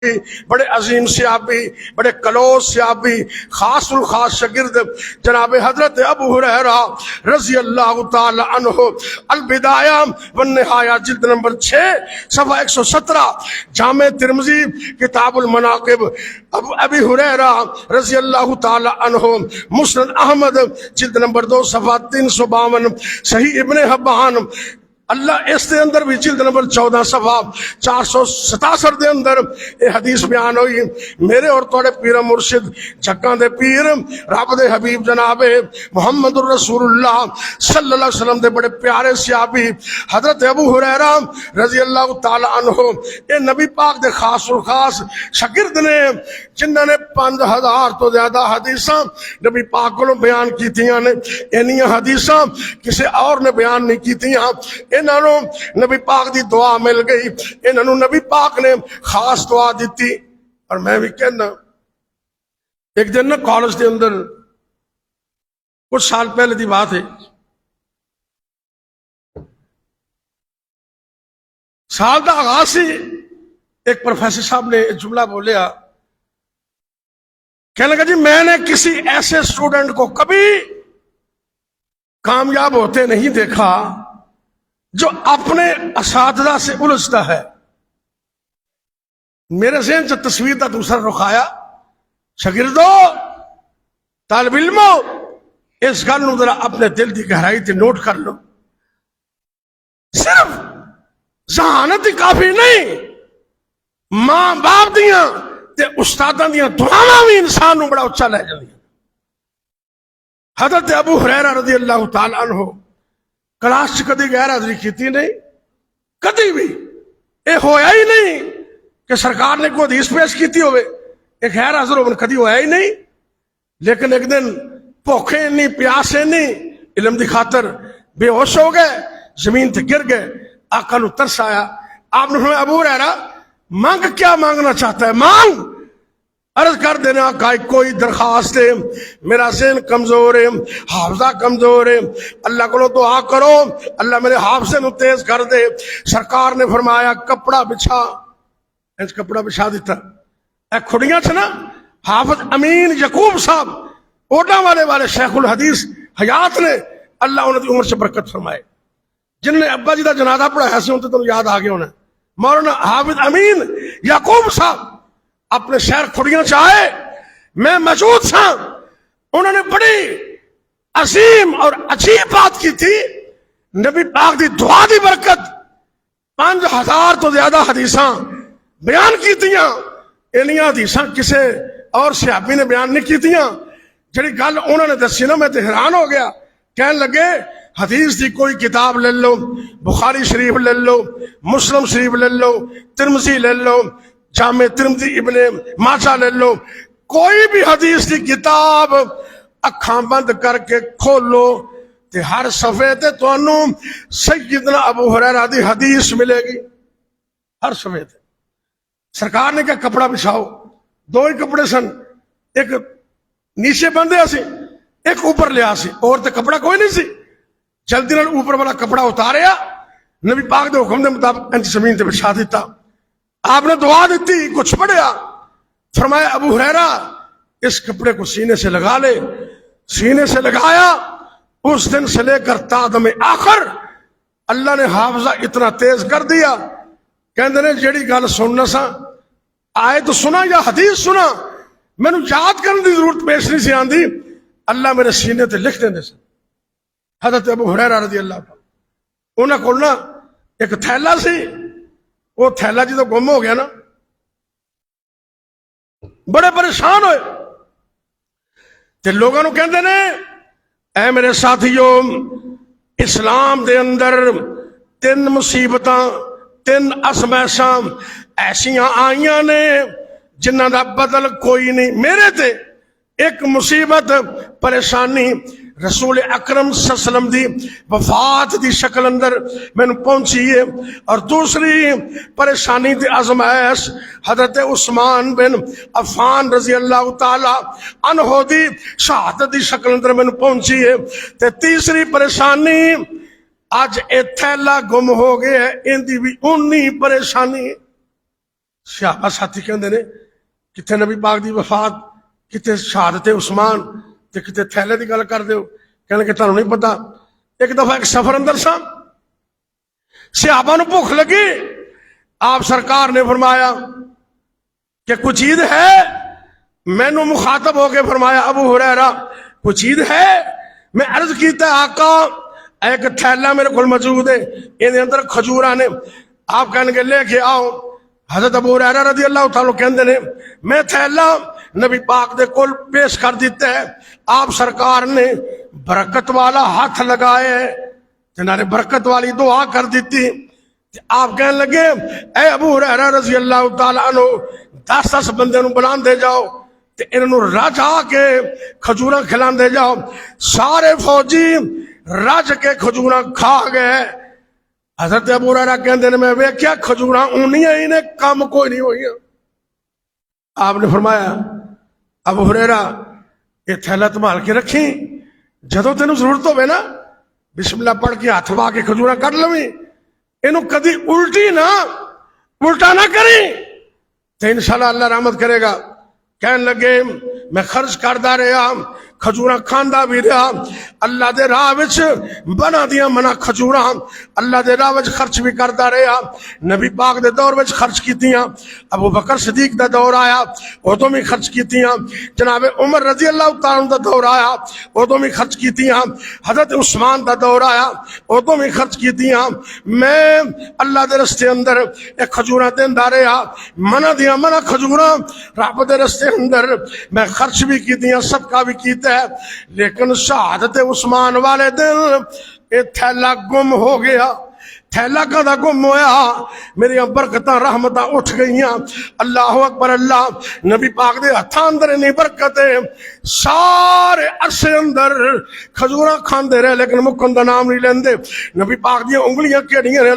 بڑے عظیم صحابی، بڑے کلوس صحابی، خاص الخاص شاگرد جناب حضرت ابو ہریرہ رضی اللہ تعالی عنہ، البدایہ والنہایہ جلد نمبر 6 صفحہ 117، جامع ترمذی کتاب المناقب ابی ہریرہ رضی اللہ تعالی عنہ، مسند احمد جلد نمبر 2 صفحہ 352، صحیح ابن حبان اللہ اس دے اندر بھی جلد نمبر 14 صفحہ 467 دے اندر یہ حدیث بیان ہوئی۔ میرے اور توڑے پیر مرشد جھکاں دے پیر رب دے حبیب جناب محمد الرسول اللہ صلی اللہ علیہ وسلم دے بڑے پیارے صحابی حضرت ابو ہریرہ رضی اللہ تعالی عنہ، یہ نبی پاک دے خاص اور خاص شاگرد نے، جنہوں نے 5000 تو زیادہ حدیثاں نبی پاک کو بیان کیتیاں نے۔ انہی حدیثاں کسی اور نے بیان نہیں کیتیاں، انہوں نبی پاک دی دعا مل گئی، انہوں نبی پاک نے خاص دعا دیتی۔ اور میں بھی کہنا، ایک دن نا کالج دے اندر کچھ سال پہلے دی بات ہے، سال دا آغاز سے ایک پروفیسر صاحب نے ایک جملہ بولیا، کہنے لگا جی میں نے کسی ایسے اسٹوڈنٹ کو کبھی کامیاب ہوتے نہیں دیکھا جو اپنے اساتذہ سے الجھتا ہے۔ میرے ذہن سے تصویر کا دوسرا رخ آیا، شاگردو طالب علمو اس گل نو ذرا اپنے دل کی گہرائی تے نوٹ کر لو، صرف ذہانت ہی کافی نہیں، ماں باپ دیاں تے استاداں دیاں دعاواں بھی انسان نو بڑا اچا لے جاندیاں۔ حضرت ابو ہریرہ رضی اللہ تعالی عنہ کلاس چ کدی غیر حاضری کیتی نہیں، کدی بھی اے ہویا ہی نہیں کہ سرکار نے کوئی حدیث پیش کیتی ہوئے اے غیر حاضر ہونے کدی ہویا ہی نہیں۔ لیکن ایک دن بھوکے نہیں پیاسے نہیں علم دی خاطر بے ہوش ہو گئے، زمین تے گر گئے، آقا نو ترس آیا، آپ نے فرمایا ابو ہریرہ مانگ کیا مانگنا چاہتا ہے، مانگ۔ عرض کر دینا آقا کوئی درخواست ہے، میرا ذہن کمزور ہے، حافظہ کمزور ہے، اللہ کو دعا کرو اللہ میرے حافظے نو تیز کر دے۔ سرکار نے فرمایا کپڑا بچھا، اس کپڑا بچھا دیتا، اے کھڑیاں تھے نا، حافظ امین یعقوب صاحب اوڈا والے شیخ الحدیث حیات نے، اللہ انہوں نے عمر سے برکت فرمائے، جن نے ابا جی دا جنازہ پڑھایا سی ان تو یاد آگے ہونا، مولانا حافظ امین یعقوب صاحب اپنے شہر کھڑیاں چاہے، میں موجود تھا، انہوں نے بڑی عظیم اور عجیب بات کی تھی، نبی پاک دی دعا دی برکت 5000 تو زیادہ حدیثاں بیان کی تیاں، انہیاں حدیثاں کسے اور صحابی نے بیان نہیں کی تیاں، جڑی گل انہوں نے دسی نا میں تے حیران ہو گیا، کہنے لگے حدیث دی کوئی کتاب لے لو، بخاری شریف لے لو، مسلم شریف لے لو، ترمذی لے لو، جامع ترمذی ابن ماجہ لے لو، کوئی بھی حدیث دی کتاب اکھاں بند کر کے کھولو تے ہر صفحے تے تانوں سیدنا ابو ہریرہ دی حدیث ملے گی، ہر صفحے تے۔ سرکار نے کہا کپڑا بچھاؤ، 2 ہی کپڑے سن، ایک نیچے بندے سی ایک اوپر لیا سی، اور تے کپڑا کوئی نہیں سی، جلدی نال اوپر والا کپڑا اتاریا، نبی پاک دے حکم دے مطابق انج زمین تے بچھا دیتا، آپ نے دعا دیتی، کچھ پڑھیا، فرمایا ابو ہریرہ اس کپڑے کو سینے سے لگا لے، سینے سے لگایا، اس دن سے لے کر تا دم آخر اللہ نے حافظہ اتنا تیز کر دیا، کہندے نے جیڑی گل سننا سا آیت سنا یا حدیث سنا میں نے یاد کرنے دی ضرورت پیش نہیں سی آندی، اللہ میرے سینے تے لکھ دیندے سے۔ حضرت ابو ہریرہ رضی اللہ عنہ انہاں کول نا ایک تھیلا سی، وہ تھیلا جی تو گم ہو گیا نا، بڑے پریشان ہوئے تے لوگوں نو کہندے نے اے میرے ساتھیو اسلام دے اندر 3 مصیبتاں 3 ازمائشاں ایسیاں آئیاں نے جنہاں دا بدل کوئی نہیں، میرے تے ایک مصیبت پریشانی رسول اکرم صلی اللہ علیہ وسلم دی وفات دی شکل اندر میں نے پہنچی ہے، اور دوسری پریشانی دی آزمائش حضرت عثمان بن عفان رضی اللہ تعالی عنہ دی شہادت دی شکل اندر میں نے پہنچی ہے، تے تیسری پریشانی اج اے تھیلا گم ہو گیا ہے، ان دی بھی 19 پریشانی۔ صحابہ ساتھی کہندے نے کتنے نبی پاک دی وفات، کتنے شہادت عثمان تے کتنے تھیلے دی گل کر دیو، کہنے کہ تانوں نہیں پتا۔ ایک دفعہ ایک سفر اندر سا، صحابہ نو بھوک لگی، آپ سرکار نے فرمایا کہ کوئی چیز ہے؟ مینوں مخاطب ہو کے فرمایا ابو ہریرہ کوئی چیز ہے؟ میں عرض کیتا آقا ایک تھیلا میرے کو موجود ہے، ان اندر کھجوراں نے۔ آپ کہنے کے لے کے آؤ۔ حضرت ابو ہریرہ رضی اللہ تعالیٰ کہندے نے میں تھیلا نبی پاک دے کول پیش کر دیتا ہے، آپ سرکار نے برکت والا ہاتھ لگائے، جنہوں برکت والی دعا کر دیتی۔ آپ کہنے لگے اے ابو ہریرہ رضی اللہ تعالیٰ عنہ 10 بندے نو بلان دے جاؤ تے انہوں رج آ کے کھجوراں کھلان دے جاؤ۔ سارے فوجی رج کے کھجوراں کھا گئے۔ حضرت ابو ہریرہ کہندے نے میں ویکھیا کھجوراں اونیاں ہی نے، کم کوئی نہیں ہوئی۔ آپ نے فرمایا ابو ہریرہ یہ تھیلا تمال کے رکھیں، جدوں تینوں ضرورت ہوے نا بسم اللہ پڑھ کے ہاتھ وا کے کھجوراں کڈ لویں، اینوں کدی الٹا نہ کریں تو انشاءاللہ اللہ رحمت کرے گا۔ کہنے لگے میں خرچ کردا رہا، کھجوراں کھاندا بھی رہا، اللہ دے راہ وچ بنا دیاں منا کھجوراں اللہ دے راہ وچ خرچ بھی کردا رہا۔ نبی پاک دے دور وچ خرچ کیتیاں، ابو بکر صدیق دا دور آیا ادوں بھی خرچ کیتیاں، جناب عمر رضی اللہ تعالیٰ دا دور آیا ادوں بھی خرچ کیتیاں، حضرت عثمان دا دور آیا ادوں بھی خرچ کیتیاں۔ میں اللہ دے رستے اندر ایک کھجوراں دیندا رہا، منا دیاں منا کھجوراں رب دے رستے اندر میں خرچ بھی کیتیاں، صدقہ بھی کیتا ہے، لیکن شہادت عثمان والے دن یہ تھیلا گم ہو گیا۔ تھیلا کدا گم ہویا؟ میری برکتاں رحمتاں اٹھ گئیاں۔ اللہ اکبر اللہ، نبی پاک دے ہتھاں اندر انی برکت ہے، سارے عرصے اندر کھجوراں کھاندے رہے لیکن مکن دا نام نہیں لیندے۔ نبی پاک دی انگلیاں کیڑیاں نے